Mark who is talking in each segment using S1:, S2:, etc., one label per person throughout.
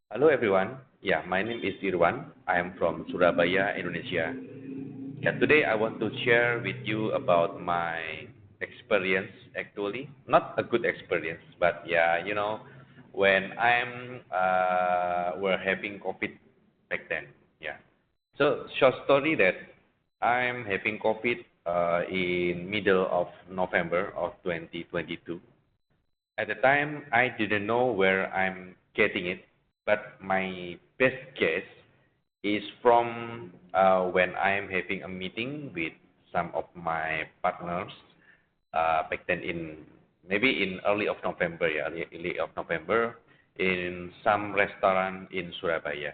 S1: Hello everyone. Yeah, my name is Irwan. I am from Surabaya, Indonesia. Yeah, today I want to share with you about my experience actually. Not a good experience, but yeah, when we're having COVID back then. Yeah. So short story that I'm having COVID in middle of November of 2022. At the time, I didn't know where I'm getting it, but my best guess is from when I'm having a meeting with some of my partners back then in maybe in early of November, yeah, early of November in some restaurant in Surabaya.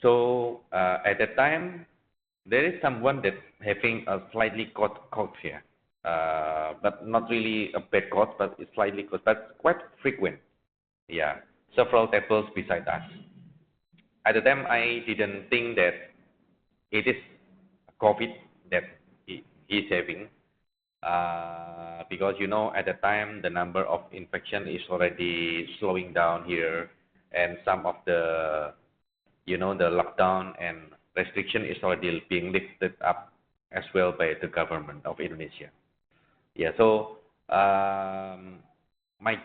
S1: So at that time, there is someone that having a slightly cough here, but not really a bad cough, but it's slightly cough, but quite frequent. Yeah, several tables beside us. At the time, I didn't think that it is COVID that he's having, because at the time the number of infection is already slowing down here, and some of the lockdown and restriction is already being lifted up as well by the government of Indonesia. Yeah, so my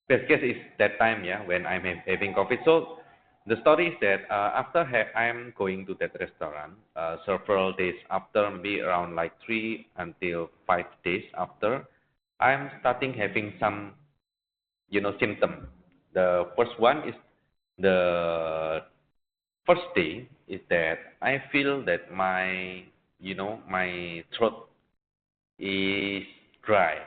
S1: best guess is that time, yeah, when I'm having COVID. So the story is that after I'm going to that restaurant several days after, maybe around like 3 until 5 days after, I'm starting having some symptom. The first one is the first day is that I feel that my throat is dry,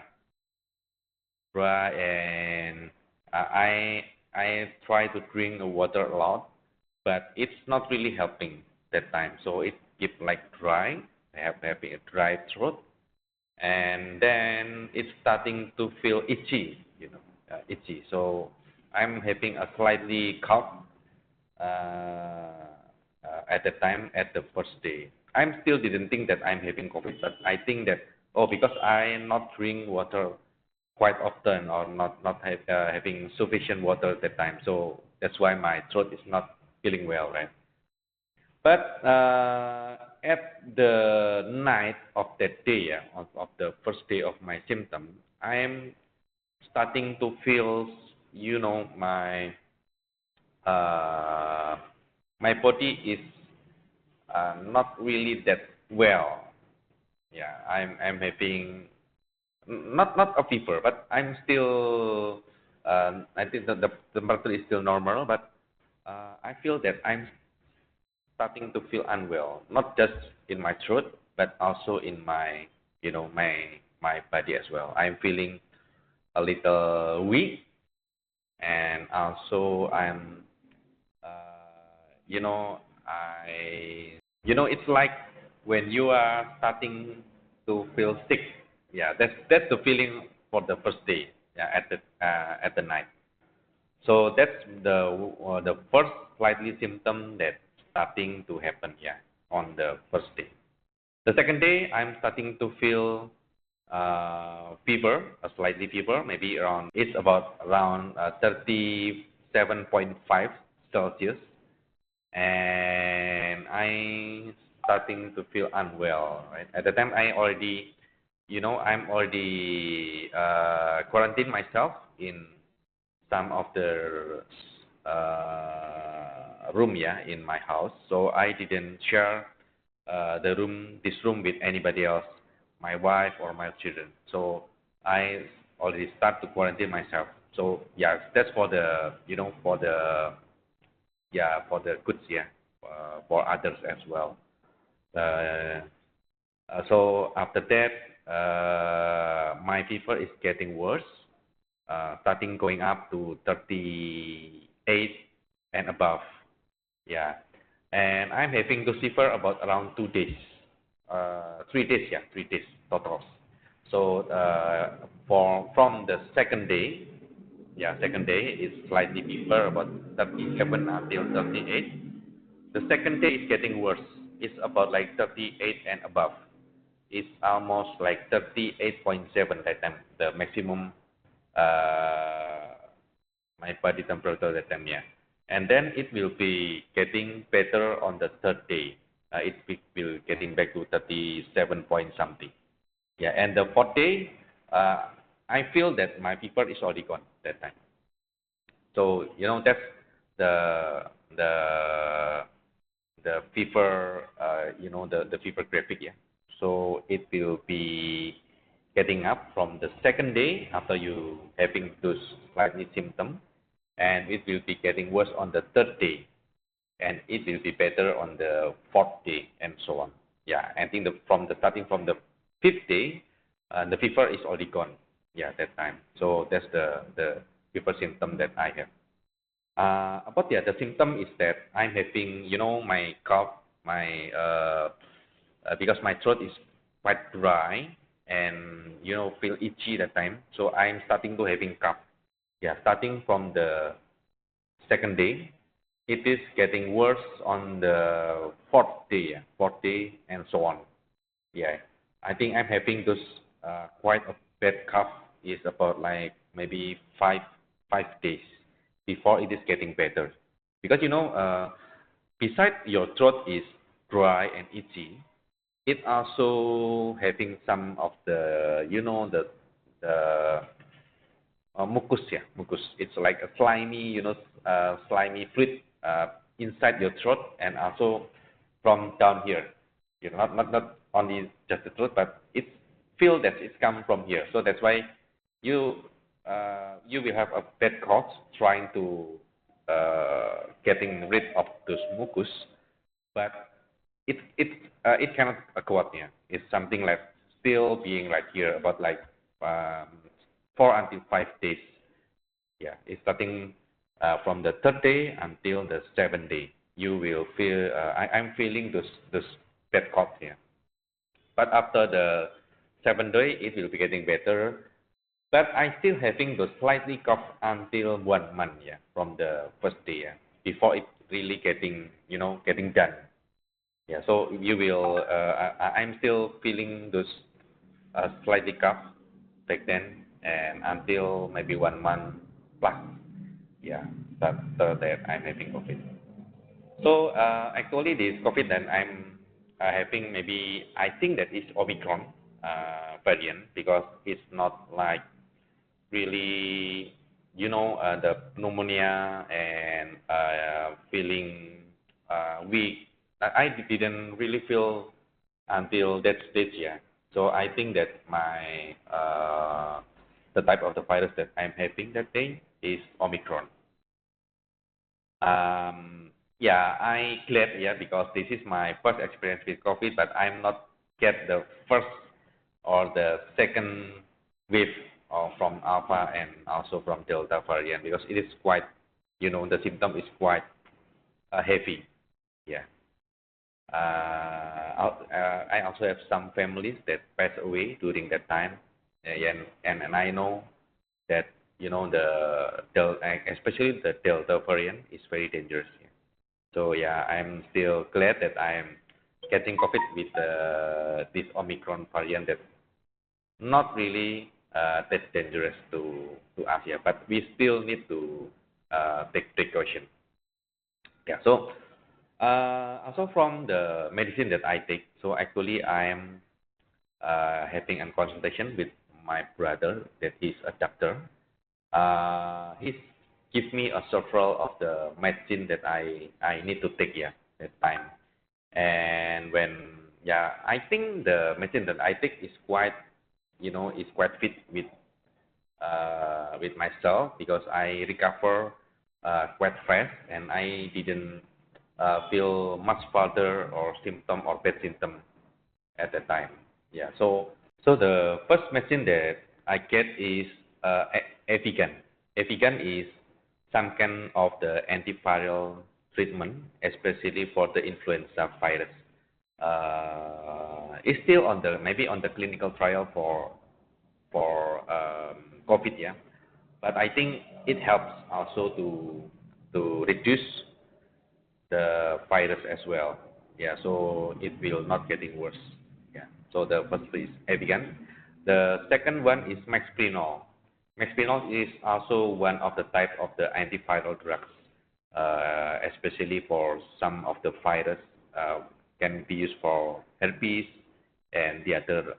S1: and I try to drink water a lot, but it's not really helping that time. So it keep like dry. I have having a dry throat, and then it's starting to feel itchy, itchy. So I'm having a slightly cough at the time at the first day. I'm still didn't think that I'm having COVID, but I think that because I not drink water quite often or not having sufficient water at that time, so that's why my throat is not feeling well, right? But at the night of that day, yeah, of the first day of my symptom, I'm starting to feel, uh, my body is not really that well. Yeah, I'm having not a fever, but I'm still. I think that the temperature is still normal, but I feel that I'm starting to feel unwell, not just in my throat, but also in my body as well. I'm feeling a little weak, and also you know, it's like when you are starting to feel sick. Yeah, that's the feeling for the first day. Yeah, at the night. So that's the first slightly symptom that starting to happen. Yeah, on the first day. The second day, I'm starting to feel fever, a slightly fever, maybe around. It's about around 37.5 Celsius, and I starting to feel unwell. Right at the time, I'm already quarantined myself in some of the room, yeah, in my house. So I didn't share this room with anybody else, my wife or my children. So I already start to quarantine myself. So yeah, that's for the for the goods, yeah, for others as well. Uh, so after that, my fever is getting worse, starting going up to 38 and above. Yeah, and I'm having to fever about around 2 days, 3 days, yeah, 3 days total. So from the second day, yeah, second day is slightly fever about 37 until 38. The second day is getting worse. It's about like 38 and above. It's almost like 38.7 that time, the maximum my body temperature that time, yeah. and then it will be getting better on the third day. Will getting back to 37 point something. Yeah, and the fourth day, I feel that my fever is already gone that time. So that's the the the fever, the fever graphic, yeah. So it will be getting up from the second day after you having those slightly symptom, and it will be getting worse on the third day, and it will be better on the fourth day, and so on. Yeah, I think starting from the fifth day, the fever is already gone. Yeah, that time. So that's the fever symptom that I have. About the other symptom is that I'm having, my cough, because my throat is quite dry and, feel itchy that time. So I'm starting to having cough. Yeah, starting from the second day, it is getting worse on the fourth day, yeah, fourth day and so on. Yeah, I think I'm having those quite a bad cough is about like maybe 5 days before it is getting better. Because besides your throat is dry and itchy, it also having some of the the mucus, yeah, mucus. It's like a slimy, slimy fluid inside your throat and also from down here. Not only just the throat, but it feel that it's come from here. So that's why you you will have a bad cough trying to getting rid of those mucus, but it cannot acquire. Yeah. It's something like still being like here about like um, 4 until 5 days. Yeah, it's starting from the third day until the seventh day. You will feel I'm feeling this bad cough here. But after the seventh day, it will be getting better. But I still having the slightly cough until 1 month, yeah, from the first day, yeah, before it really getting done. Yeah, so you will. I'm still feeling those slightly cough back then, and until maybe 1 month plus. Yeah, after that I'm having COVID. So actually, this COVID that I'm having, maybe I think that is Omicron variant, because it's not like really, the pneumonia and feeling weak. I didn't really feel until that stage, yeah. So I think that the type of the virus that I'm having that day is Omicron. Yeah, I glad, yeah, because this is my first experience with COVID, but I'm not get the first or the second wave from Alpha and also from Delta variant, because it is quite, the symptom is quite heavy. Yeah. I also have some families that passed away during that time, and I know that especially the Delta variant is very dangerous. Yeah. So yeah, I'm still glad that I'm getting COVID with this Omicron variant that not really that dangerous to us, yeah, but we still need to take precaution. Yeah. So also from the medicine that I take, so actually I am having a consultation with my brother that is a doctor. He gives me a several of the medicine that I need to take, yeah, that time. And when, yeah, I think the medicine that I take is quite, is quite fit with myself, because I recover quite fast and I didn't feel much further or symptom or bad symptom at that time. Yeah. So the first medicine that I get is Evigan. Evigan is some kind of the antiviral treatment, especially for the influenza virus. It's still on the maybe on the clinical trial for COVID, yeah. But I think it helps also to reduce the virus as well. Yeah, so it will not getting worse. Yeah. So the first is Evigan. The second one is Maxprinol. Maxprinol is also one of the type of the antiviral drugs. especially for some of the virus can be used for herpes and the other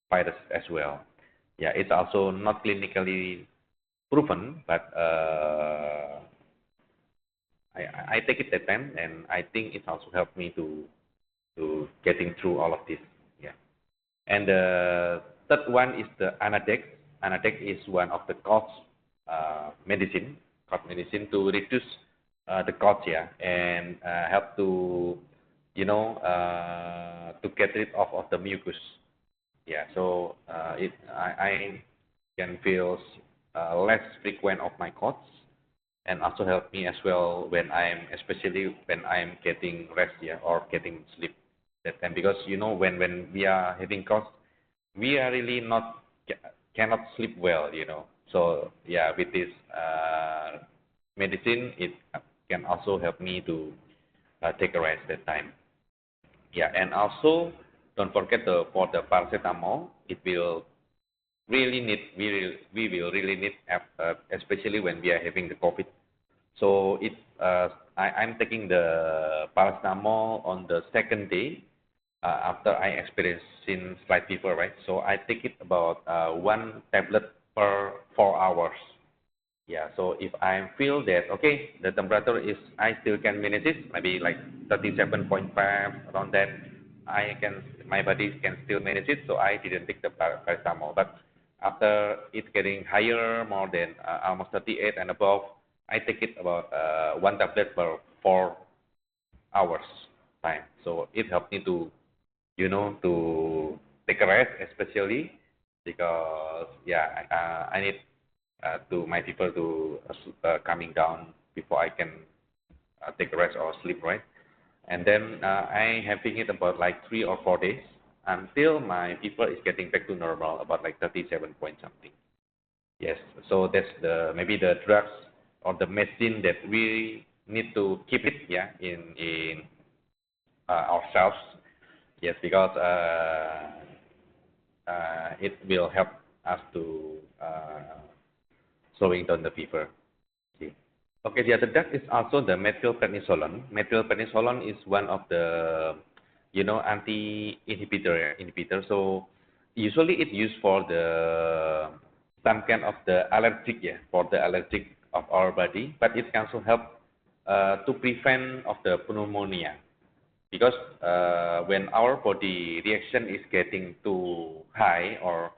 S1: virus as well. Yeah, it's also not clinically proven, but I take it that time, and I think it also helped me to getting through all of this. Yeah. And the third one is the Anadex. Anadex is one of the medicine, cough medicine to reduce the cough, yeah, and help to, to get rid of the mucus. Yeah, so I can feel less frequent of my coughs, and also help me as well when especially when I'm getting rest, yeah, or getting sleep that time, because when we are having coughs, we are really not cannot sleep well, So yeah, with this medicine, it can also help me to take a rest that time. Yeah, and also don't forget for the paracetamol, it will really need we will really need especially when we are having the COVID. So I'm taking the paracetamol on the second day after I experiencing slight fever, right? So I take it about one tablet per 4 hours. Yeah, so if I feel that, okay, the temperature is, I still can manage it, maybe like 37.5, around that, my body can still manage it, so I didn't take the paracetamol. But after it's getting higher, more than almost 38 and above, I take it about one tablet per 4 hours time. So it helped me to take a rest, especially because, yeah, I need to my people to coming down before I can take a rest or sleep, right? And then I having it about like 3 or 4 days until my people is getting back to normal, about like 37 point something. Yes, so that's the maybe the drugs or the medicine that we need to keep it, yeah, in ourselves. Yes, because it will help us to slowing down the fever. See. Okay, the other drug is also the methylprednisolone. Methylprednisolone is one of the, anti-inhibitor. So usually it used for the some kind of the allergic, yeah, for the allergic of our body, but it can also help to prevent of the pneumonia, because when our body reaction is getting too high or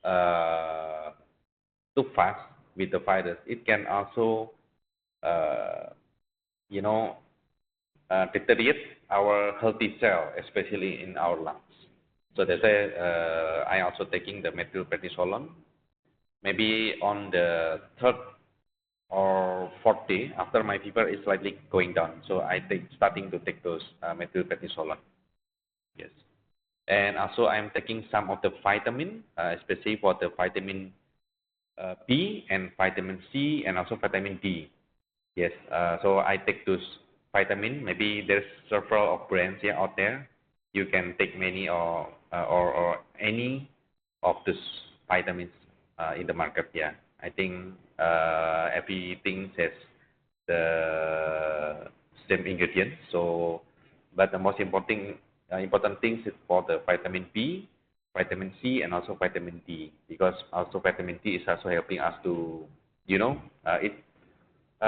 S1: uh, too fast with the virus, it can also uh, you know deteriorate our healthy cell, especially in our lungs. So that's why I also taking the methylprednisolone. Maybe on the third or fourth day after my fever is slightly going down, so I starting to take those methylprednisolone. Yes. And also I'm taking some of the vitamin, especially for the vitamin B and vitamin C and also vitamin D. Yes. So I take those vitamin. Maybe there's several of brands here out there. You can take many or any of these vitamins in the market. Yeah. I think everything has the same ingredients. So, but the most important things is for the vitamin B, vitamin C, and also vitamin D, because also vitamin D is also helping us to, it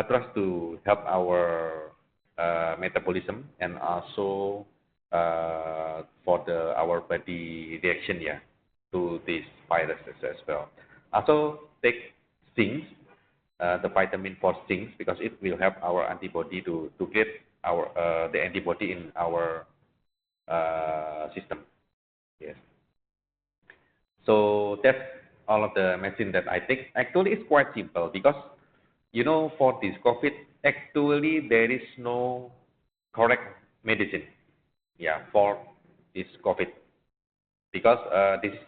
S1: tries to help our metabolism, and also for our body reaction, yeah, to these viruses as well. Also take zinc, the vitamin for zinc, because it will help our antibody to get the antibody in our system. Yes. So that's all of the medicine that I take. Actually, it's quite simple, because for this COVID, actually there is no correct medicine, yeah, for this COVID, because this is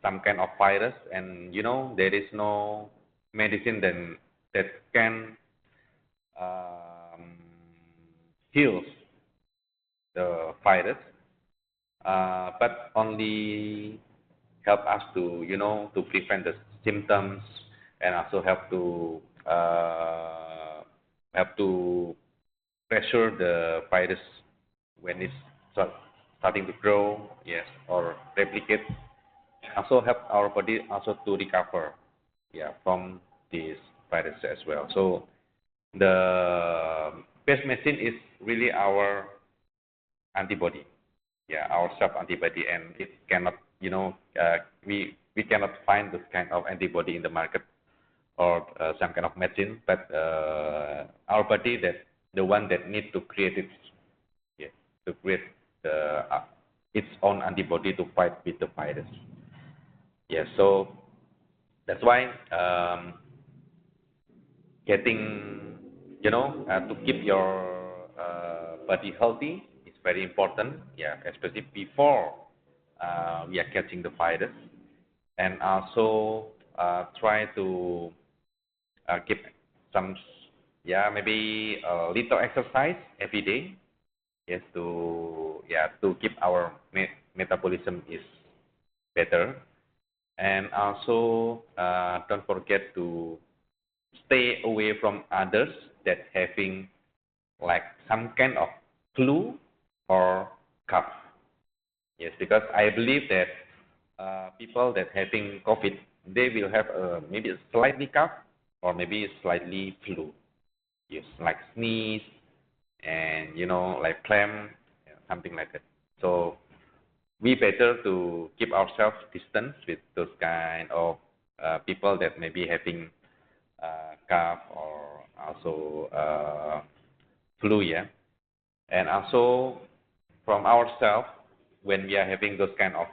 S1: some kind of virus, and there is no medicine that can um, heal the virus, but only help us to to prevent the symptoms, and also help to pressure the virus when it's starting to grow, yes, or replicate. Also help our body also to recover, yeah, from this virus as well. So the best medicine is really our antibody, yeah, our self antibody, and it cannot, we cannot find this kind of antibody in the market or some kind of medicine, but our body that the one that need to create it, yeah, to create the its own antibody to fight with the virus. Yeah, so that's why getting, to keep your body healthy is very important. Yeah, especially before we are catching the virus, and also try to keep some, yeah, maybe a little exercise every day. Yes, to keep our metabolism is better, and also don't forget to stay away from others that having like some kind of flu or cough. Yes, because I believe that people that having COVID, they will have maybe a slightly cough or maybe slightly flu. Yes, like sneeze and like phlegm, yeah, something like that. So we better to keep ourselves distance with those kind of people that may be having cough or also flu, yeah. And also from ourselves, when we are having those kind of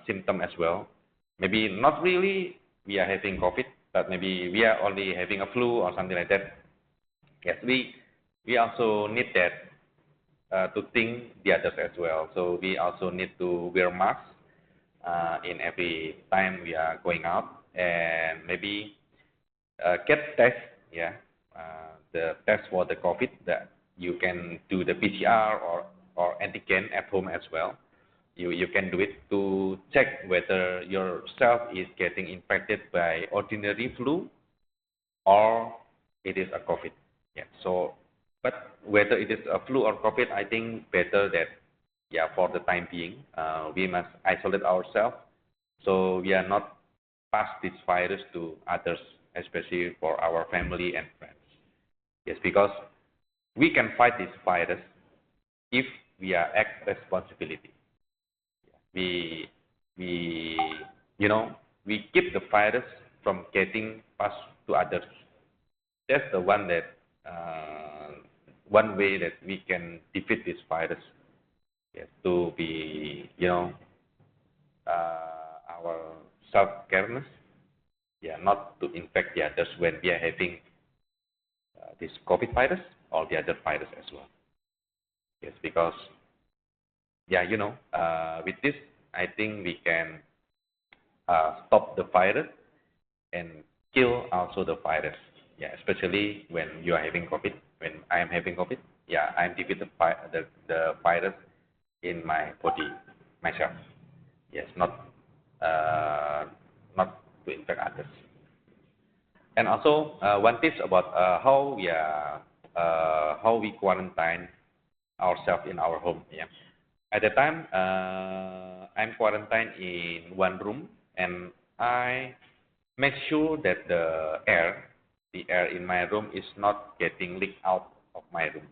S1: symptom as well, maybe not really we are having COVID, but maybe we are only having a flu or something like that. Yes, we also need that to think the others as well. So we also need to wear masks in every time we are going out, and maybe get test, yeah, the test for the COVID that you can do the PCR or antigen at home as well. You can do it to check whether yourself is getting infected by ordinary flu or it is a COVID. Yeah. So, but whether it is a flu or COVID, I think better that, yeah, for the time being, we must isolate ourselves so we are not pass this virus to others, especially for our family and friends. Yes, because we can fight this virus if we are act responsibility. We we you know we keep the virus from getting passed to others. That's the one that one way that we can defeat this virus. Yes, to be our self careness. Yeah, not to infect the others when we are having this COVID virus or the other virus as well. Yes, because yeah, with this, I think we can stop the virus and kill also the virus. Yeah, especially when you are having COVID. When I am having COVID, yeah, I'm defeated the virus in my body myself. Yes, uh, not to infect others. And also one tips about how we quarantine ourselves in our home. Yeah. At the time, I'm quarantined in one room, and I make sure that the air in my room is not getting leaked out of my room.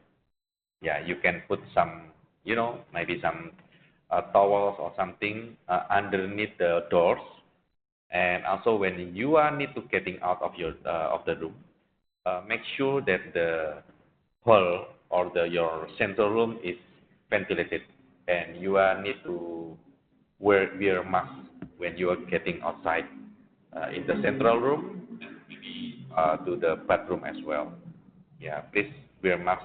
S1: Yeah, you can put some, maybe some towels or something underneath the doors, and also when you are need to getting out of the room, make sure that the hall or your central room is ventilated, and you are need to wear mask when you are getting outside in the central room, maybe to the bathroom as well. Yeah, please wear mask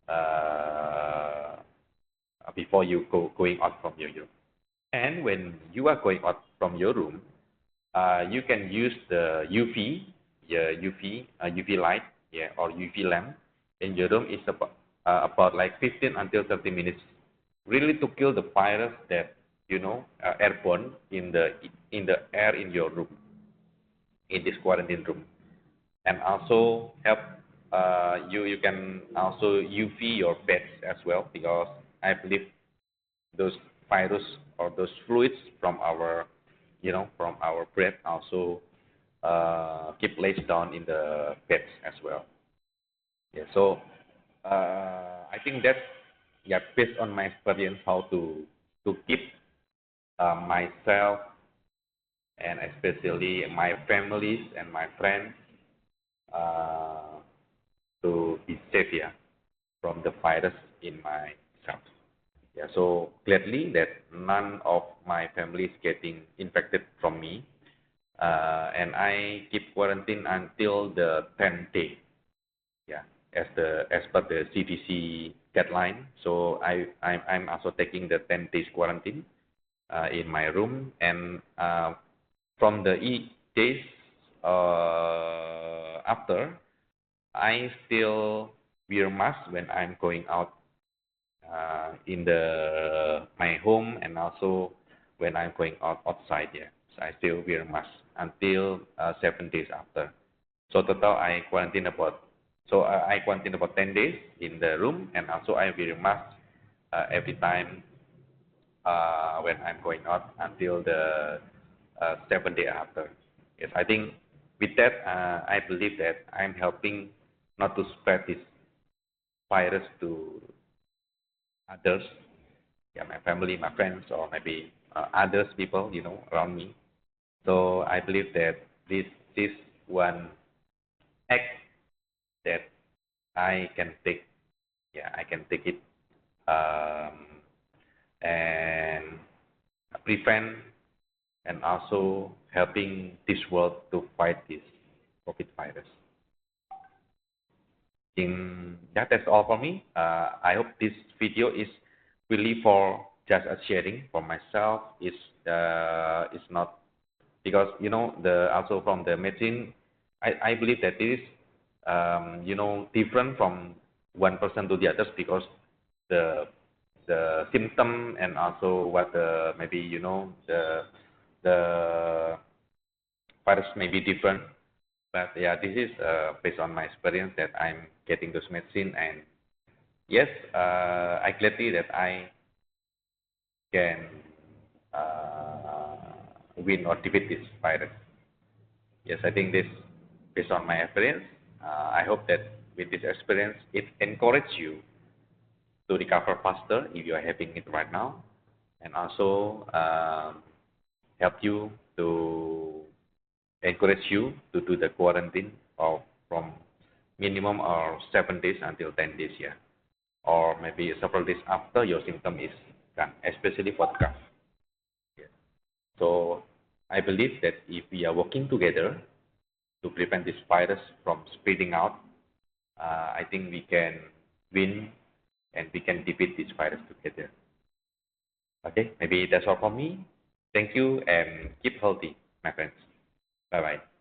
S1: uh, before you going out from your room. And when you are going out from your room, you can use the UV, yeah, UV light, yeah, or UV lamp in your room. Is about like 15 until 30 minutes, really to kill the virus that airborne in the air in your room, in this quarantine room, and also help you can also UV your pets as well, because I believe those virus or those fluids from our from our breath also keep laid down in the pets as well. Yeah. So I think that's, yeah, based on my experience, how to keep myself and especially my families and my friends uh, to be safe, yeah, from the virus in myself. Yeah, so gladly that none of my family is getting infected from me, and I keep quarantine until the 10th day. Yeah, as per the CDC guideline. So I'm also taking the 10 days quarantine in my room, and from the days after, I still wear mask when I'm going out in the my home, and also when I'm going outside. Yeah, so I still wear mask until 7 days after. So total I quarantine about, I quarantine about 10 days in the room, and also I wear mask every time when I'm going out until the 7 day after. Yes, I think with that I believe that I'm helping not to spread this virus to others, yeah, my family, my friends, or maybe others people around me. So I believe that this is one act that I can take. Yeah, I can take it um, and prevent, and also helping this world to fight this COVID virus. Yeah, that's all for me. I hope this video is really for just a sharing for myself. It's not because the also from the medicine. I believe that it is different from one person to the others, because the symptom, and also what the maybe the virus may be different. But yeah, this is based on my experience that I'm getting those medicine, and yes, I gladly that I can uh, win or defeat this virus. Yes, I think this based on my experience. I hope that with this experience, it encourage you to recover faster if you are having it right now, and also help you to encourage you to do the quarantine of from minimum or 7 days until 10 days, yeah, or maybe several days after your symptom is gone, especially for the cough. Yeah. So I believe that if we are working together to prevent this virus from spreading out, I think we can win and we can defeat this virus together. Okay, maybe that's all from me. Thank you and keep healthy, my friends. Bye bye.